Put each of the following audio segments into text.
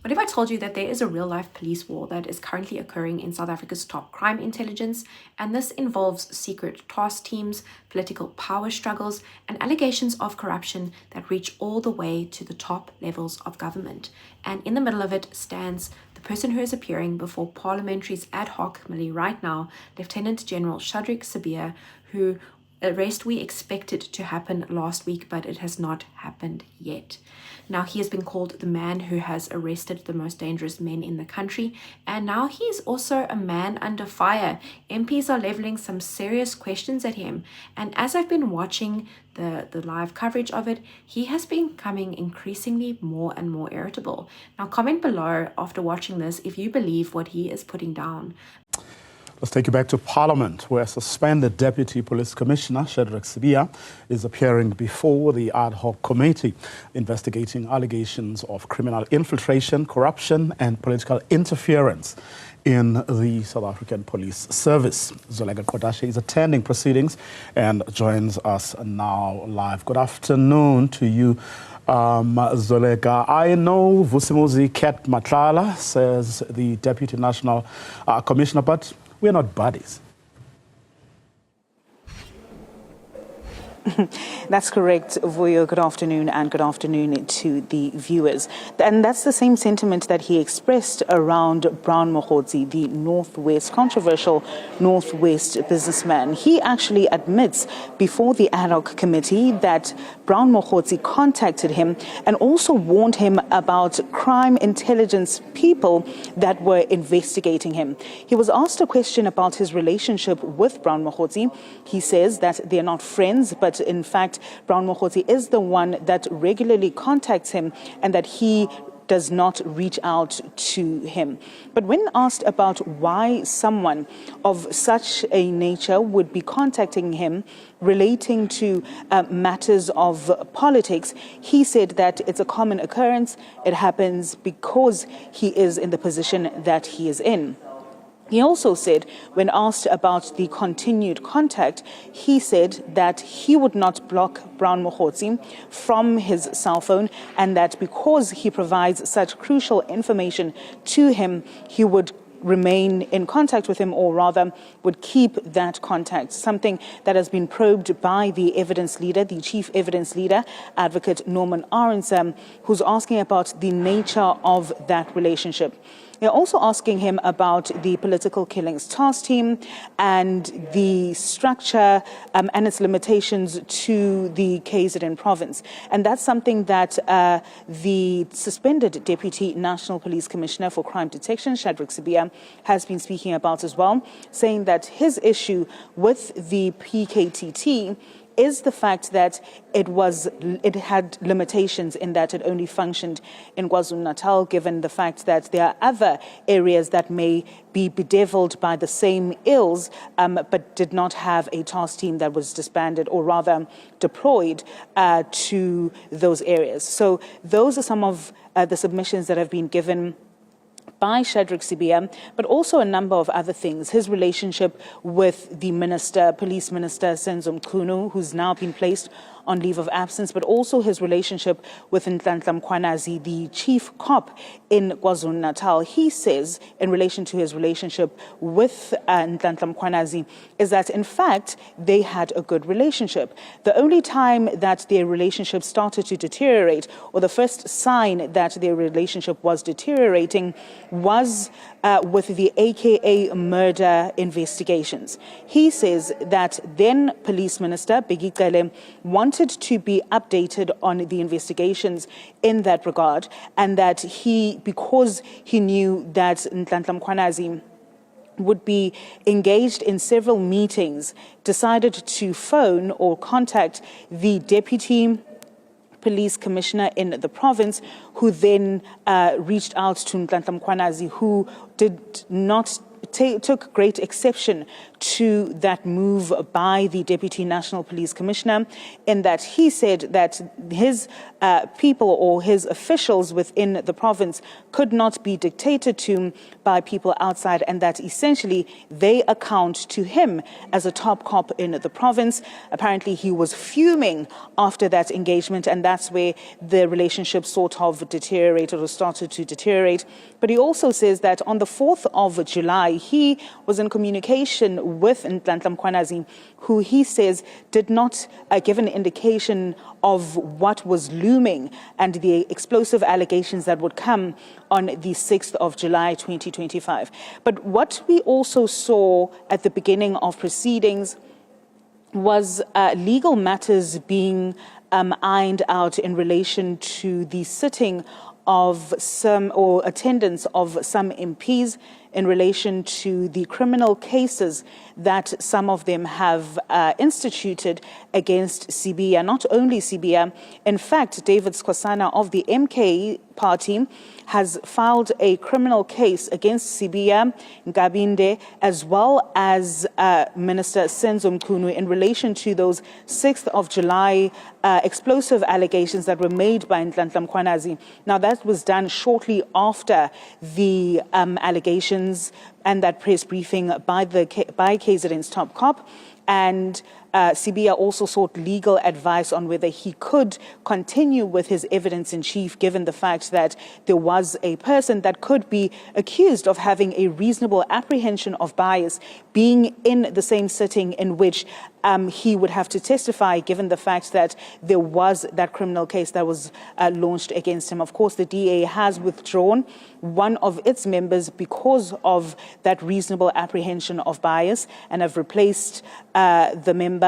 What if I told you that there is a real-life police war that is currently occurring in South Africa's top crime intelligence, and this involves secret task teams, political power struggles, and allegations of corruption that reach all the way to the top levels of government. And in the middle of it stands the person who is appearing before Parliamentary's ad hoc committee right now, Lieutenant General Shadrack Sibiya, who arrest we expected to happen last week, but it has not happened yet. Now, he has been called the man who has arrested the most dangerous men in the country, and now he's also a man under fire. MPs are leveling some serious questions at him, and as I've been watching the live coverage of it, he has been becoming increasingly more and more irritable. Now, comment below after watching this if you believe what he is putting down. Let's take you back to Parliament, where suspended Deputy Police Commissioner Shadrack Sibiya is appearing before the ad hoc committee investigating allegations of criminal infiltration, corruption and political interference in the South African Police Service. Zolega Kodashe is attending proceedings and joins us now live. Good afternoon to you, Zolega. I know Vusimuzi Ket Matlala, says the Deputy National Commissioner, but we're not buddies. That's correct, Vuyo. Good afternoon, and good afternoon to the viewers. And that's the same sentiment that he expressed around Brown Mkhwanazi, the controversial Northwest businessman. He actually admits before the ad hoc committee that Brown Mkhwanazi contacted him and also warned him about crime intelligence people that were investigating him. He was asked a question about his relationship with Brown Mkhwanazi. He says that they're not friends, but in fact, Brown Mkhwanazi is the one that regularly contacts him and that he does not reach out to him. But when asked about why someone of such a nature would be contacting him relating to matters of politics, he said that it's a common occurrence. It happens because he is in the position that he is in. He also said, when asked about the continued contact, he said that he would not block Brown Mkhwanazi from his cell phone, and that because he provides such crucial information to him, he would remain in contact with him, or rather would keep that contact, something that has been probed by the evidence leader, the chief evidence leader, Advocate Norman Arendse, who's asking about the nature of that relationship. They're also asking him about the political killings task team and the structure and its limitations to the KZN province. And that's something that the suspended Deputy National Police Commissioner for Crime Detection, Shadrack Sibiya, has been speaking about as well, saying that his issue with the PKTT is the fact that it had limitations in that it only functioned in KwaZulu-Natal, given the fact that there are other areas that may be bedeviled by the same ills, but did not have a task team that was disbanded or rather deployed to those areas. So those are some of the submissions that have been given by Shadrack Sibiya, but also a number of other things. His relationship with the police minister, Senzo Mchunu, who's now been placed on leave of absence, but also his relationship with Mkhwanazi, the chief cop in KwaZulu-Natal. He says, in relation to his relationship with Mkhwanazi, is that, in fact, they had a good relationship. The only time that their relationship started to deteriorate, or the first sign that their relationship was deteriorating, was with the AKA murder investigations. He says that then Police Minister Bheki Cele wanted to be updated on the investigations in that regard, and that because he knew that Mkhwanazi would be engaged in several meetings, decided to phone or contact the Deputy Police Commissioner in the province, who then reached out to Mkhwanazi, who did not took great exception to that move by the Deputy National Police Commissioner, in that he said that his people or his officials within the province could not be dictated to by people outside, and that essentially they account to him as a top cop in the province. Apparently he was fuming after that engagement, and that's where the relationship sort of deteriorated or started to deteriorate. But he also says that on the 4th of July, he was in communication with Mkhwanazi, who he says did not give an indication of what was looming and the explosive allegations that would come on the 6th of July 2025. But what we also saw at the beginning of proceedings was legal matters being ironed out in relation to the sitting of some or attendance of some MPs in relation to the criminal cases that some of them have instituted against Sibiya. Not only Sibiya, in fact, David Skhosana of the MK party has filed a criminal case against Sibiya, Ngabinde, as well as Minister Senzo Mchunu in relation to those 6th of July explosive allegations that were made by Mkhwanazi. Now, that was done shortly after the allegations and that press briefing by KZN's top cop. And Sibiya also sought legal advice on whether he could continue with his evidence in chief, given the fact that there was a person that could be accused of having a reasonable apprehension of bias being in the same sitting in which he would have to testify, given the fact that there was that criminal case that was launched against him. Of course, the DA has withdrawn one of its members because of that reasonable apprehension of bias and have replaced the member.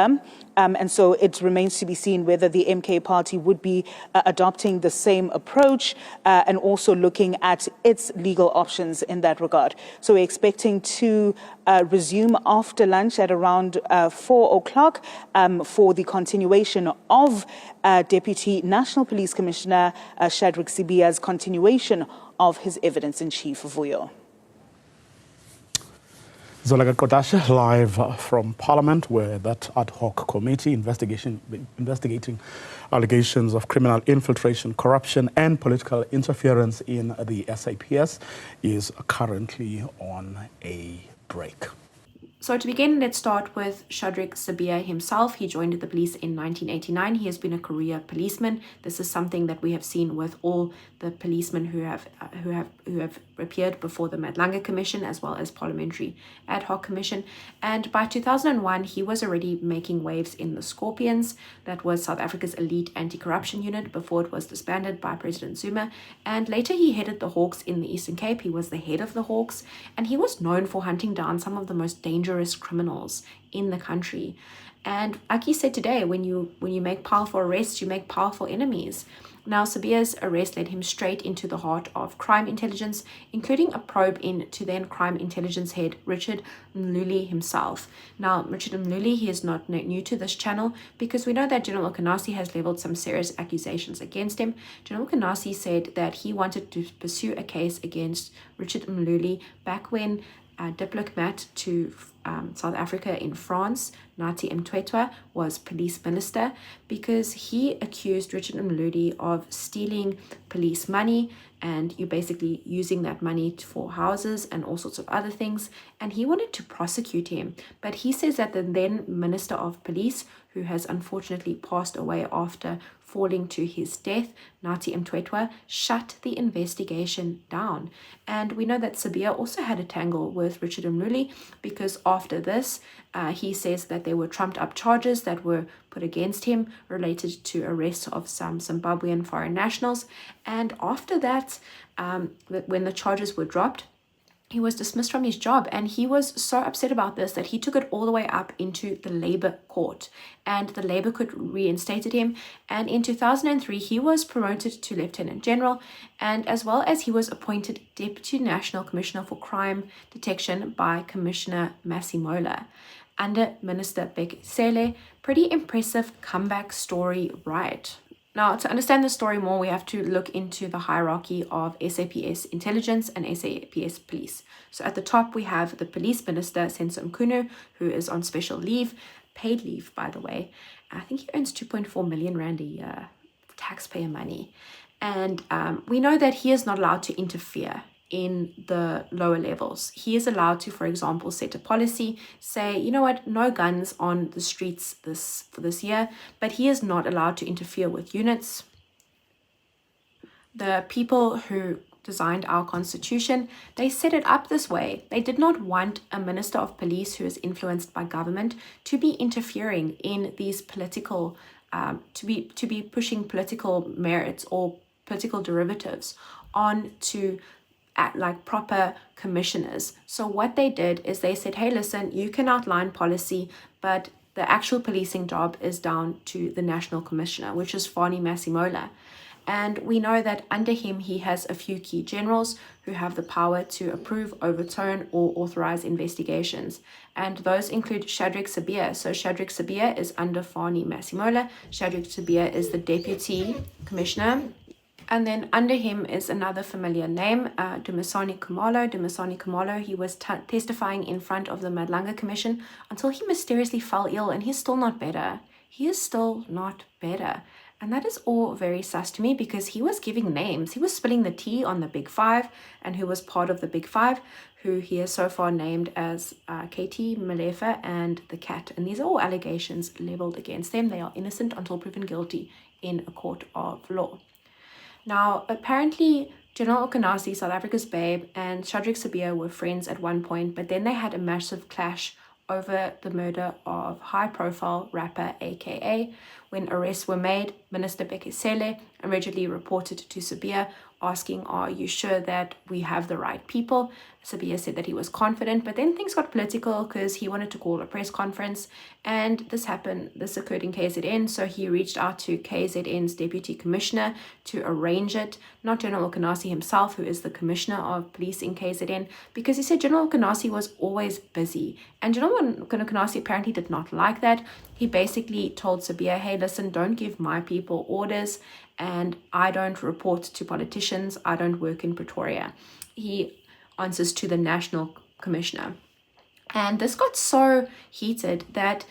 And so it remains to be seen whether the MK party would be adopting the same approach and also looking at its legal options in that regard. So we're expecting to resume after lunch at around 4 o'clock for the continuation of Deputy National Police Commissioner Shadrack Sibiya's continuation of his evidence in chief, Vuyo. Zolaga Kodasha, live from Parliament, where that ad hoc committee investigating allegations of criminal infiltration, corruption, and political interference in the SAPS is currently on a break. So to begin, let's start with Shadrack Sibiya himself. He joined the police in 1989. He has been a career policeman. This is something that we have seen with all the policemen who have appeared before the Madlanga Commission as well as Parliamentary Ad Hoc Commission. And by 2001, he was already making waves in the Scorpions. That was South Africa's elite anti-corruption unit before it was disbanded by President Zuma. And later he headed the Hawks in the Eastern Cape. He was the head of the Hawks, and he was known for hunting down some of the most dangerous criminals in the country. And like he said today, when you make powerful arrests, you make powerful enemies. Now, Sibiya's arrest led him straight into the heart of crime intelligence, including a probe into then crime intelligence head Richard Mdluli himself. Now, Richard Mdluli, he is not new to this channel because we know that General Mkhwanazi has leveled some serious accusations against him. General Mkhwanazi said that he wanted to pursue a case against Richard Mdluli back when diplomat to South Africa in France, Nathi Mthethwa, was police minister, because he accused Richard Mdluli of stealing police money, and you basically using that money for houses and all sorts of other things, and he wanted to prosecute him. But he says that the then Minister of Police, who has unfortunately passed away after falling to his death, Nathi Mthethwa, shut the investigation down. And we know that Sibiya also had a tangle with Richard Mdluli, because after this, he says that there were trumped up charges that were put against him related to arrests of some Zimbabwean foreign nationals. And after that, when the charges were dropped, he was dismissed from his job, and he was so upset about this that he took it all the way up into the Labour Court, and the Labour Court reinstated him. And in 2003, he was promoted to Lieutenant General, and as well as he was appointed Deputy National Commissioner for Crime Detection by Commissioner Masemola under Minister Bheki Cele. Pretty impressive comeback story, right? Now, to understand the story more, we have to look into the hierarchy of SAPS intelligence and SAPS police. So at the top, we have the police minister, Senzo Mchunu, who is on special leave, paid leave, by the way. I think he earns 2.4 million rand a year taxpayer money. And we know that he is not allowed to interfere in the lower levels. He is allowed to, for example, set a policy, say, you know what, no guns on the streets for this year, but he is not allowed to interfere with units. The people who designed our constitution, they set it up this way. They did not want a minister of police who is influenced by government to be interfering in these political, to be pushing political merits or political derivatives on to like proper commissioners. So what they did is they said, hey, listen, you can outline policy, but the actual policing job is down to the national commissioner, which is Fani Masemola. And we know that under him, he has a few key generals who have the power to approve, overturn, or authorize investigations. And those include Shadrack Sibiya. So Shadrack Sibiya is under Fani Masemola. Shadrack Sibiya is the deputy commissioner. And then under him is another familiar name, Dumisani Khumalo. He was testifying in front of the Madlanga Commission until he mysteriously fell ill, and he's still not better. He is still not better. And that is all very sus to me, because he was giving names. He was spilling the tea on the Big Five, and who was part of the Big Five, who he has so far named as KT, Malefa, and the Cat. And these are all allegations leveled against them. They are innocent until proven guilty in a court of law. Now, apparently, General Mkhwanazi, South Africa's babe, and Shadrack Sibiya were friends at one point, but then they had a massive clash over the murder of high-profile rapper AKA. When arrests were made, Minister Bheki Cele allegedly reported to Sibiya asking, are you sure that we have the right people? Sibiya said that he was confident, but then things got political because he wanted to call a press conference, and this occurred in KZN, so he reached out to KZN's deputy commissioner to arrange it, not General Mkhwanazi himself, who is the commissioner of police in KZN, because he said General Mkhwanazi was always busy, and General Mkhwanazi apparently did not like that. He basically told Sibiya, hey, listen, don't give my people orders, and I don't report to politicians, I don't work in Pretoria. He answers to the national commissioner. And this got so heated that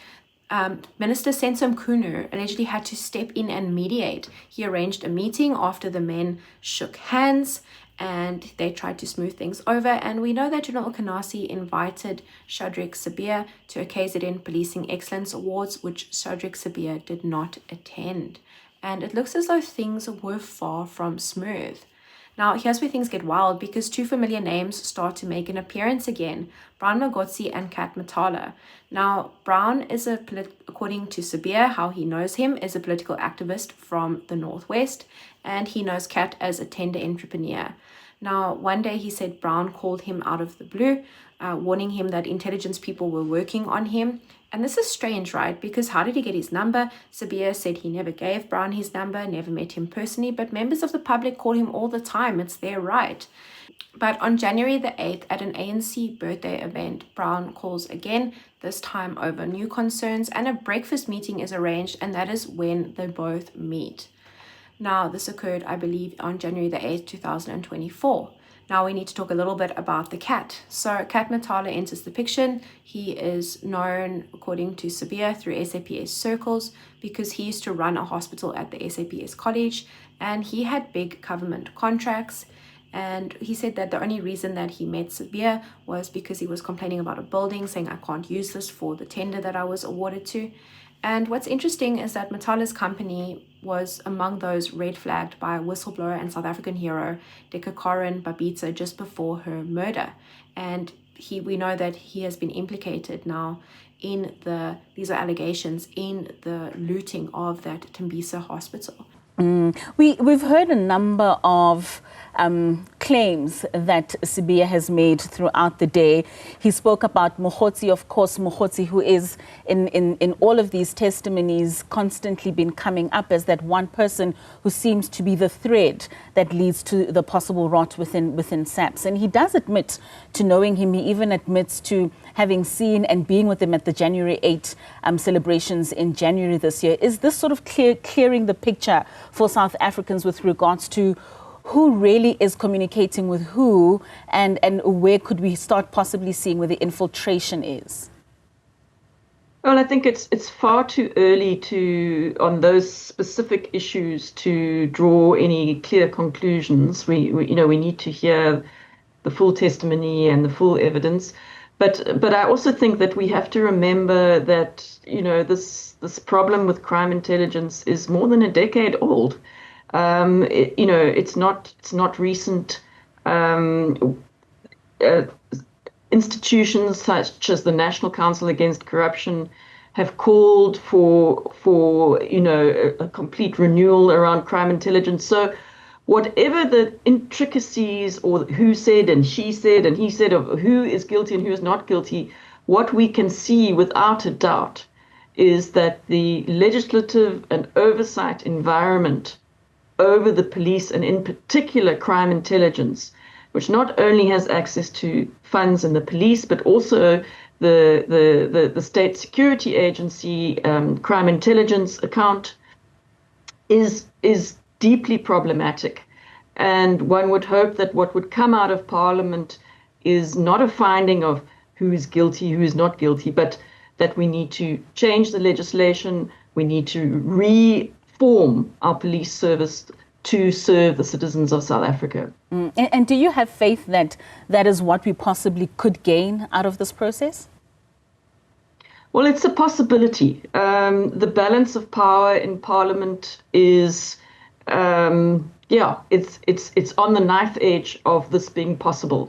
Minister Senzo Mchunu allegedly had to step in and mediate. He arranged a meeting after the men shook hands and they tried to smooth things over. And we know that General Mkhwanazi invited Shadrack Sibiya to a KZN Policing Excellence Awards, which Shadrack Sibiya did not attend. And it looks as though things were far from smooth. Now, here's where things get wild, because two familiar names start to make an appearance again, Brown Magotsi and Kat Matala. Now, Brown is according to Sibiya, how he knows him, is a political activist from the Northwest, and he knows Kat as a tender entrepreneur. Now, one day he said Brown called him out of the blue, warning him that intelligence people were working on him. And this is strange, right? Because how did he get his number? Sibiya said he never gave Brown his number, never met him personally, but members of the public call him all the time. It's their right. But on January the 8th, at an ANC birthday event, Brown calls again, this time over new concerns, and a breakfast meeting is arranged, and that is when they both meet. Now, this occurred, I believe, on January the 8th, 2024. Now we need to talk a little bit about the Cat. So Kat Matala enters the picture. He is known, according to Sibiya, through SAPS circles because he used to run a hospital at the SAPS college, and he had big government contracts. And he said that the only reason that he met Sibiya was because he was complaining about a building, saying, I can't use this for the tender that I was awarded to. And what's interesting is that Matala's company was among those red flagged by whistleblower and South African hero Carri-Ann Babita just before her murder. And we know that he has been implicated now in these are allegations in the looting of that Tembisa Hospital. We've heard a number of claims that Sibiya has made throughout the day. He spoke about Mkhwanazi, of course, Mkhwanazi, who is in all of these testimonies constantly been coming up as that one person who seems to be the thread that leads to the possible rot within SAPS. And he does admit to knowing him. He even admits to having seen and being with him at the January 8 celebrations in January this year. Is this sort of clearing the picture for South Africans with regards to who really is communicating with who, and where could we start possibly seeing where the infiltration is? Well, I think it's far too early to on those specific issues to draw any clear conclusions. We need to hear the full testimony and the full evidence. But I also think that we have to remember that this problem with crime intelligence is more than a decade old. It's not recent. Uh, Institutions such as the National Council Against Corruption have called for a complete renewal around crime intelligence. So whatever the intricacies or who said and she said and he said of who is guilty and who is not guilty, what we can see without a doubt is that the legislative and oversight environment over the police, and in particular crime intelligence, which not only has access to funds in the police, but also the state security agency crime intelligence account, is deeply problematic. And one would hope that what would come out of Parliament is not a finding of who is guilty, who is not guilty, but that we need to change the legislation, we need to reform our police service to serve the citizens of South Africa. And do you have faith that that is what we possibly could gain out of this process? Well, it's a possibility. The balance of power in Parliament is, it's on the knife edge of this being possible.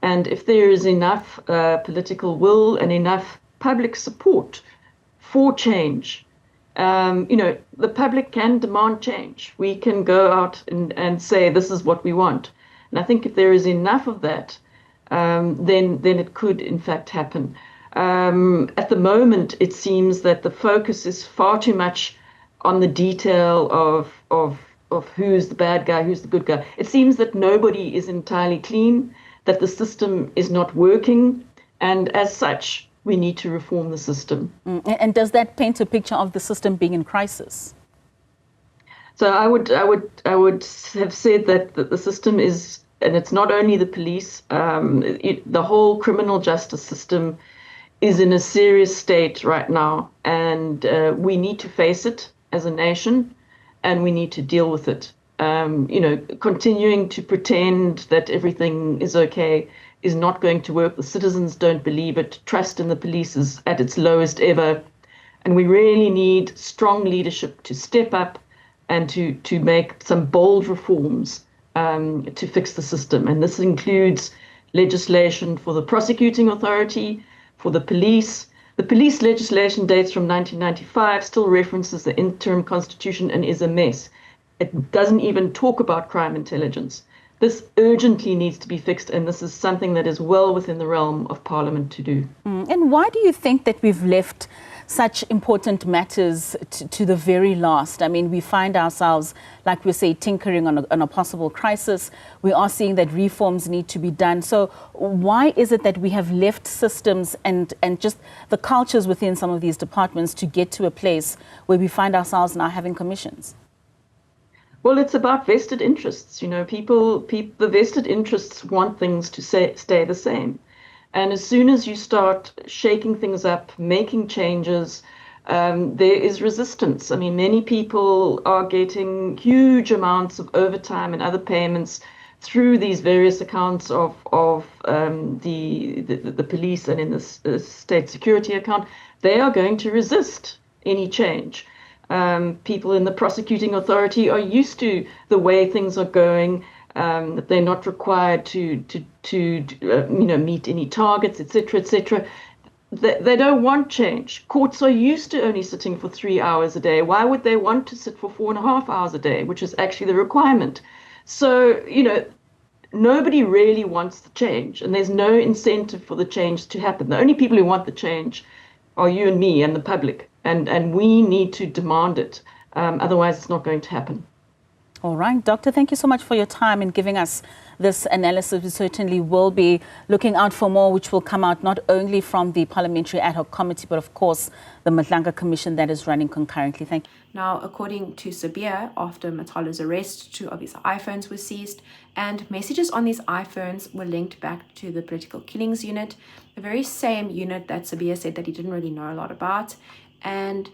And if there is enough political will and enough public support for change, the public can demand change. We can go out and say, this is what we want. And I think if there is enough of that, then it could, in fact, happen. At the moment, it seems that the focus is far too much on the detail of who's the bad guy, who's the good guy. It seems that nobody is entirely clean, that the system is not working, and as such, we need to reform the system. And does that paint a picture of the system being in crisis? So I would have said that the system is, and it's not only the police, the whole criminal justice system is in a serious state right now, and we need to face it as a nation, and we need to deal with it. Continuing to pretend that everything is okay is not going to work. The citizens don't believe it. Trust in the police is at its lowest ever. And we really need strong leadership to step up and to make some bold reforms to fix the system. And this includes legislation for the prosecuting authority, for the police. The police legislation dates from 1995, still references the interim constitution and is a mess. It doesn't even talk about crime intelligence. This urgently needs to be fixed, and this is something that is well within the realm of Parliament to do. And why do you think that we've left such important matters to the very last? I mean, we find ourselves, like we say, tinkering on a possible crisis. We are seeing that reforms need to be done. So why is it that we have left systems and just the cultures within some of these departments to get to a place where we find ourselves now having commissions? Well, it's about vested interests. The vested interests want things to stay the same. And as soon as you start shaking things up, making changes, there is resistance. I mean, many people are getting huge amounts of overtime and other payments through these various accounts of the police and in the state security account. They are going to resist any change. People in the prosecuting authority are used to the way things are going, that they're not required to meet any targets, etc., etc. They don't want change. Courts are used to only sitting for 3 hours a day. Why would they want to sit for 4.5 hours a day, which is actually the requirement? So, nobody really wants the change, and there's no incentive for the change to happen. The only people who want the change are you and me and the public. And we need to demand it. Otherwise, it's not going to happen. All right, Doctor, thank you so much for your time and giving us this analysis. We certainly will be looking out for more, which will come out not only from the Parliamentary Ad Hoc Committee, but of course the Madlanga Commission that is running concurrently. Thank you. Now, according to Sibiya, after Matala's arrest, 2 of his iPhones were seized, and messages on these iPhones were linked back to the Political Killings Unit, the very same unit that Sibiya said that he didn't really know a lot about. And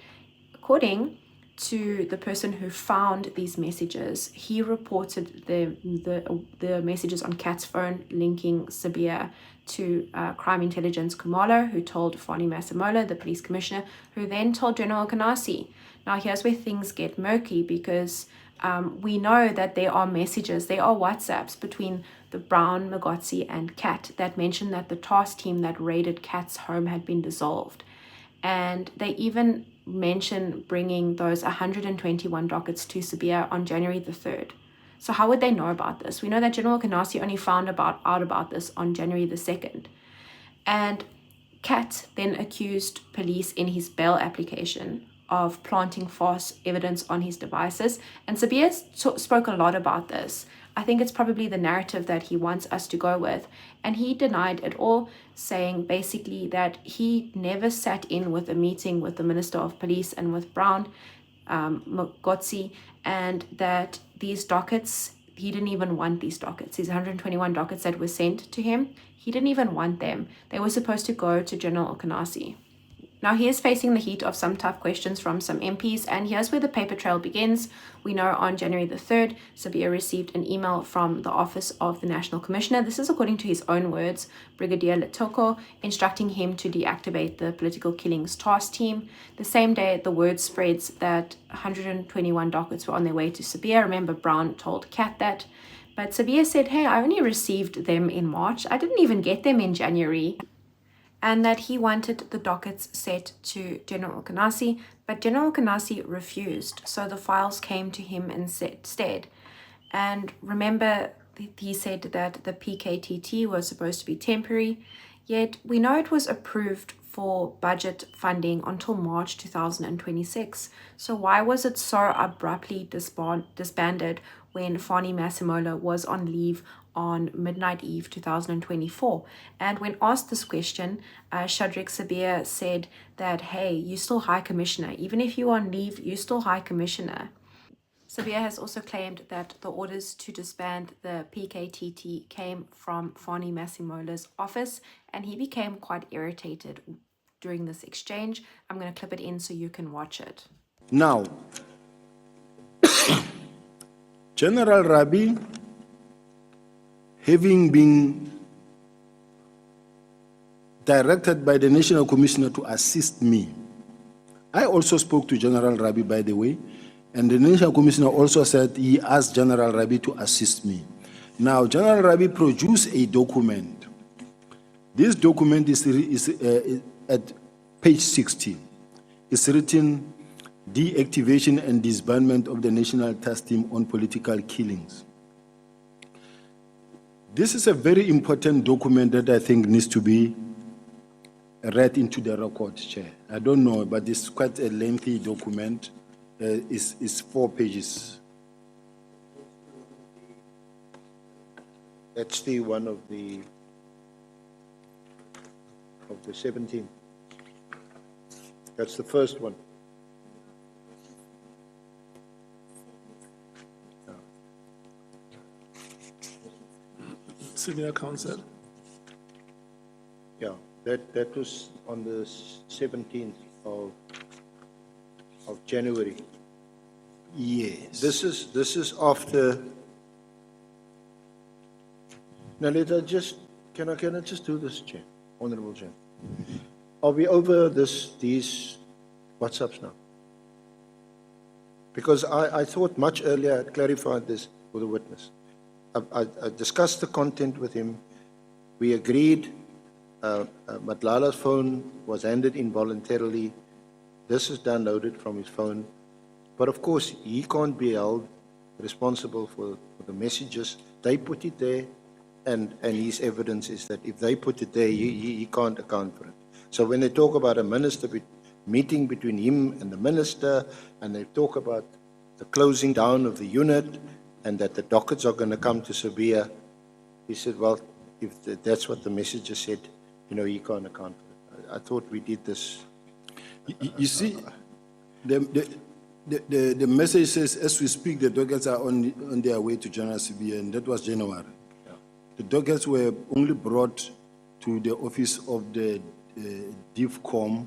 according to the person who found these messages, he reported the messages on Kat's phone linking Sibiya to Crime Intelligence Khumalo, who told Fani Masemola, the police commissioner, who then told General Mkhwanazi. Now here's where things get murky, because we know that there are messages, there are WhatsApps between the Brown, Magotsi and Kat that mention that the task team that raided Kat's home had been dissolved. And they even mention bringing those 121 dockets to Sibiya on January the 3rd. So how would they know about this? We know that General Mkhwanazi only found out about this on January the 2nd. And Kat then accused police in his bail application of planting false evidence on his devices. And Sibiya spoke a lot about this. I think it's probably the narrative that he wants us to go with. And he denied it all, saying basically that he never sat in with a meeting with the Minister of Police and with Brown, Magotsi, and that these dockets, he didn't even want these dockets. These 121 dockets that were sent to him, he didn't even want them. They were supposed to go to General Mkhwanazi. Now he is facing the heat of some tough questions from some MPs, and here's where the paper trail begins. We know on January the 3rd, Sibiya received an email from the Office of the National Commissioner. This is according to his own words, Brigadier Letoko, instructing him to deactivate the Political Killings Task Team. The same day, the word spreads that 121 dockets were on their way to Sibiya. Remember, Brown told Kat that. But Sibiya said, hey, I only received them in March. I didn't even get them in January. And that he wanted the dockets set to General Mkhwanazi, but General Mkhwanazi refused. So the files came to him instead. And remember, he said that the PKTT was supposed to be temporary, yet we know it was approved for budget funding until March 2026. So why was it so abruptly disbanded when Fani Masemola was on leave on Midnight Eve 2024? And when asked this question, Shadrack Sibiya said that, hey, you're still High Commissioner. Even if you're on leave, you're still High Commissioner. Sibiya has also claimed that the orders to disband the PKTT came from Fani Masemola's office, and he became quite irritated during this exchange. I'm going to clip it in so you can watch it. Now, General Rabi, having been directed by the National Commissioner to assist me, I also spoke to General Rabi, by the way, and the National Commissioner also said he asked General Rabi to assist me. Now, General Rabi produced a document. This document is at page 60. It's written, Deactivation and Disbandment of the National Task Team on Political Killings. This is a very important document that I think needs to be read into the record, Chair. I don't know, but it's quite a lengthy document. It's 4 pages. That's the one of the 17. That's the first one. Senior Counsel. Yeah, that was on the 17th of January. Yes. This is after. Now let us just can I just do this, Chair, Honourable Chair? Are we over these WhatsApps now? Because I thought much earlier I had clarified this for the witness. I discussed the content with him. We agreed. Matlala's phone was handed in voluntarily. This is downloaded from his phone. But of course, he can't be held responsible for the messages. They put it there, and his evidence is that if they put it there, he can't account for it. So when they talk about a minister meeting between him and the minister, and they talk about the closing down of the unit and that the dockets are going to come to Sibiya. He said, well, if that's what the messenger said, you know, he can't account for it. I thought we did this. You see, the message says, as we speak, the dockets are on their way to General Sibiya, and that was January. Yeah. The dockets were only brought to the office of the DIFCOM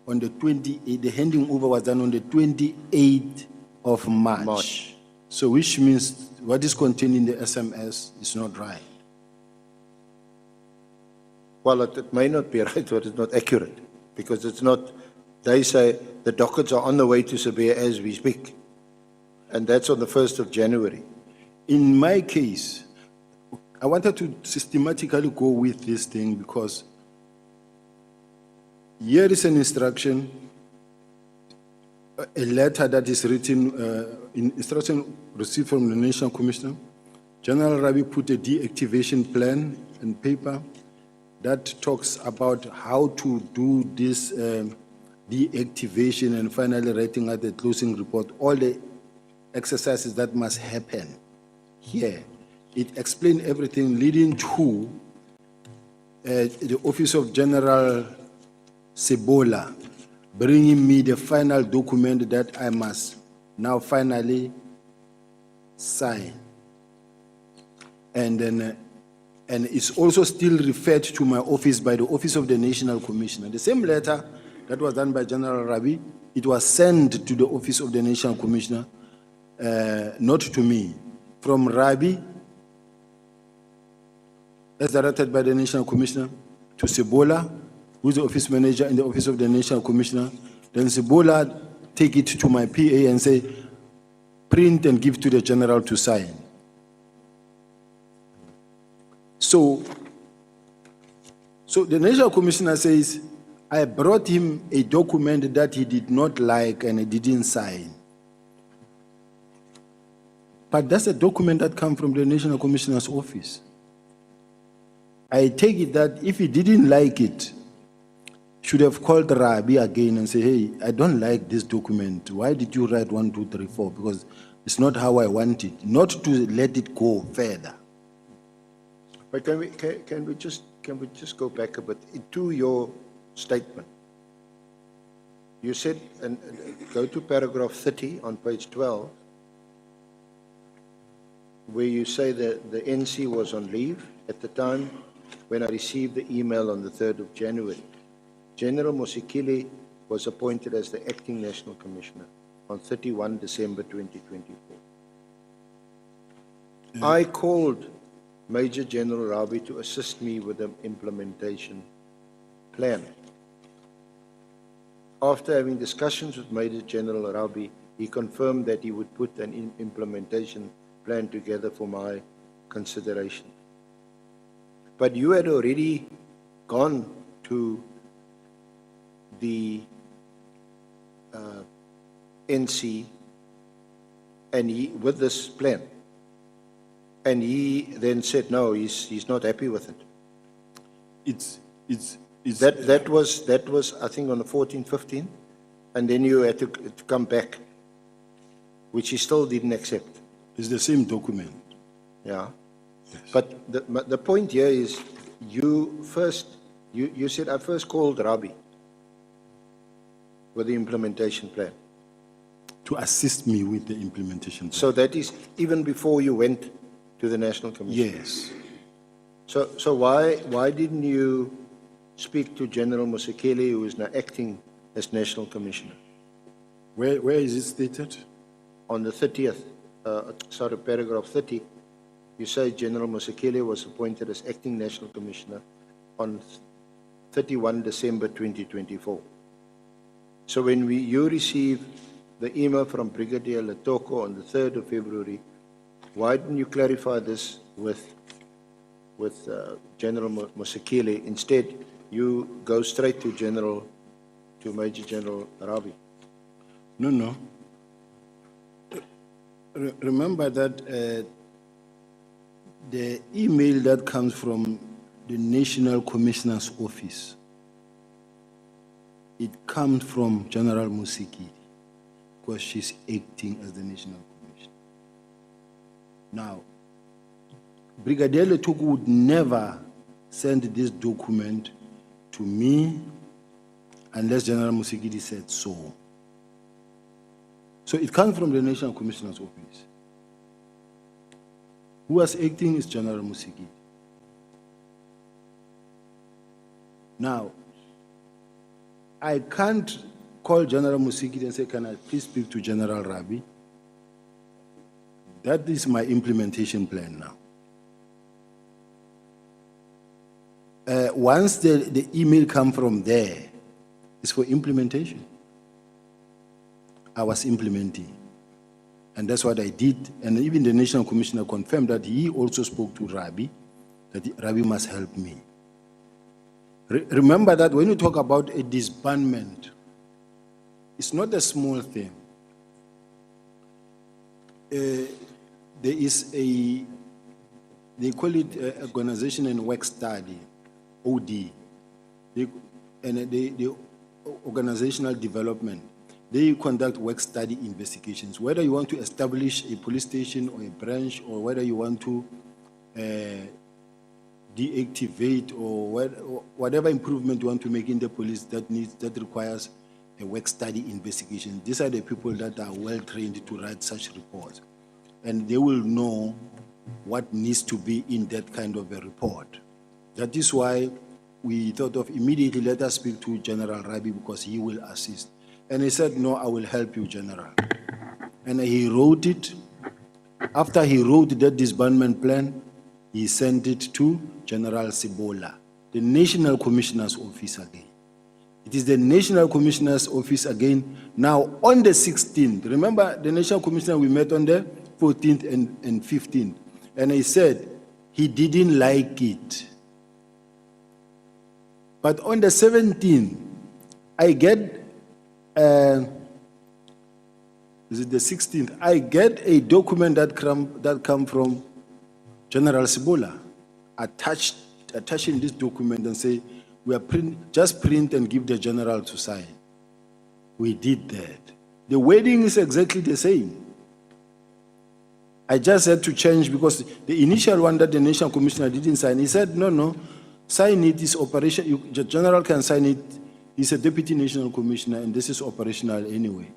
on the 28th. The handing over was done on the 28th of March. So which means what is contained in the SMS is not right. Well, it may not be right, but it's not accurate, because it's not, they say the dockets are on the way to Sibiya as we speak. And that's on the 1st of January. In my case, I wanted to systematically go with this thing because here is an instruction, a letter that is written, instruction received from the National Commissioner. General Rabi put a deactivation plan in paper that talks about how to do this deactivation, and finally writing out the closing report, all the exercises that must happen here. It explained everything leading to the Office of General Sebola bringing me the final document that I must now finally sign. And then, and it's also still referred to my office by the Office of the National Commissioner. The same letter that was done by General Rabi, it was sent to the Office of the National Commissioner, not to me, from Rabi, as directed by the National Commissioner, to Sebola, who's the office manager in the Office of the National Commissioner. Then Sebola take it to my PA and say, print and give to the General to sign. So the National Commissioner says, I brought him a document that he did not like and he didn't sign. But that's a document that comes from the National Commissioner's office. I take it that if he didn't like it, should have called Rabi again and say, hey, I don't like this document. Why did you write 1, 2, 3, 4? Because it's not how I want it. Not to let it go further. But can we just go back a bit to your statement? You said, and go to paragraph 30 on page 12, where you say that the NC was on leave at the time when I received the email on the 3rd of January. General Mkhwanazi was appointed as the acting national commissioner on 31 December 2024. I called Major General Rabi to assist me with the implementation plan. After having discussions with Major General Rabi, he confirmed that he would put an implementation plan together for my consideration. But you had already gone to the NC and he with this plan, and he then said no, he's not happy with it. That was I think on the 14th, 15th, and then you had to come back, which he still didn't accept. It's the same document. Yeah. Yes. But the point here is you said I first called Rabi with the implementation plan. To assist me with the implementation plan. So that is even before you went to the National Commission? Yes. So why didn't you speak to General Mkhwanazi, who is now acting as National Commissioner? Where is it stated? On the 30th, paragraph 30, you say General Mkhwanazi was appointed as acting National Commissioner on 31 December 2024. So when you received the email from Brigadier Letoko on the 3rd of February, why didn't you clarify this with General Mkhwanazi? Instead, you go straight to Major General Rabi. No. Remember that the email that comes from the National Commissioner's office, it comes from General Mkhwanazi. because she's acting as the National Commissioner. Now, Brigadier Letuku would never send this document to me unless General Musigidi said so. So it comes from the National Commissioner's office. Who was acting is General Musigidi. Now, I can't call General Musigidi and say, can I please speak to General Rabi? That is my implementation plan now. Once the email comes from there, it's for implementation. I was implementing. And that's what I did. And even the National Commissioner confirmed that he also spoke to Rabi, that Rabi must help me. Remember that when you talk about a disbandment, it's not a small thing. There is they call it Organization and Work Study, OD, the organizational development. They conduct work study investigations, whether you want to establish a police station or a branch, or whether you want to deactivate or whatever improvement you want to make in the police that requires a work study investigation. These are the people that are well trained to write such reports, and they will know what needs to be in that kind of a report. That is why we thought of immediately, let us speak to General Rabi because he will assist. And he said, no, I will help you, General. And he wrote it. After he wrote that disbandment plan, he sent it to General Sibola, the National Commissioner's Office again. It is the National Commissioner's Office again. Now, on the 16th, remember the National Commissioner, we met on the 14th and 15th. And he said he didn't like it. But on the 17th, I get is it the 16th? I get a document that come from General Sibola, attaching this document and say, we are just print and give the general to sign. We did that. The wording is exactly the same. I just had to change because the initial one that the National Commissioner didn't sign, he said, no, sign it, is operation, the general can sign it. He's a deputy national commissioner, and this is operational anyway.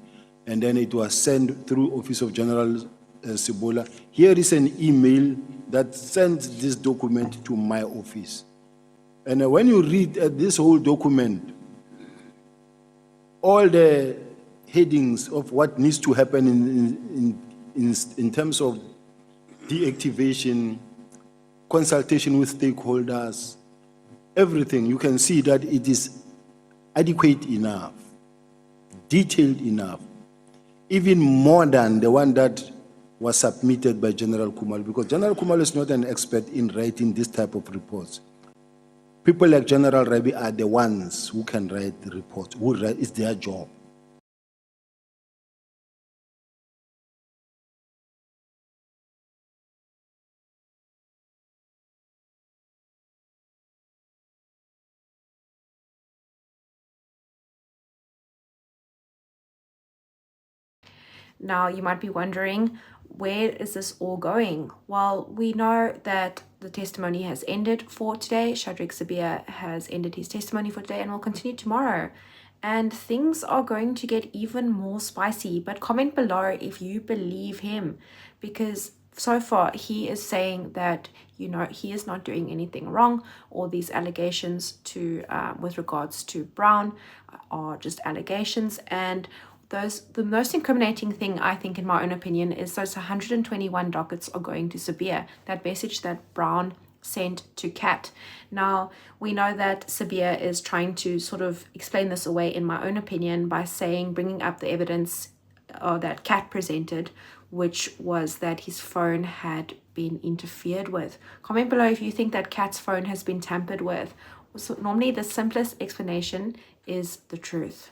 And then it was sent through Office of General Sibola. Here is an email that sends this document to my office. And when you read this whole document, all the headings of what needs to happen in terms of deactivation, consultation with stakeholders, everything, you can see that it is adequate enough, detailed enough, even more than the one that was submitted by General Kumal, because General Kumal is not an expert in writing this type of reports. People like General Rabi are the ones who can write the reports, it's their job. Now, you might be wondering, where is this all going? Well, we know that the testimony has ended for today. Shadrack Sibiya has ended his testimony for today and will continue tomorrow. And things are going to get even more spicy. But comment below if you believe him, because so far he is saying that, he is not doing anything wrong. All these allegations with regards to Brown are just allegations, and the most incriminating thing, I think, in my own opinion, is those 121 dockets are going to Sibiya, that message that Brown sent to Kat. Now, we know that Sibiya is trying to sort of explain this away, in my own opinion, by bringing up the evidence that Kat presented, which was that his phone had been interfered with. Comment below if you think that Kat's phone has been tampered with. So normally, the simplest explanation is the truth.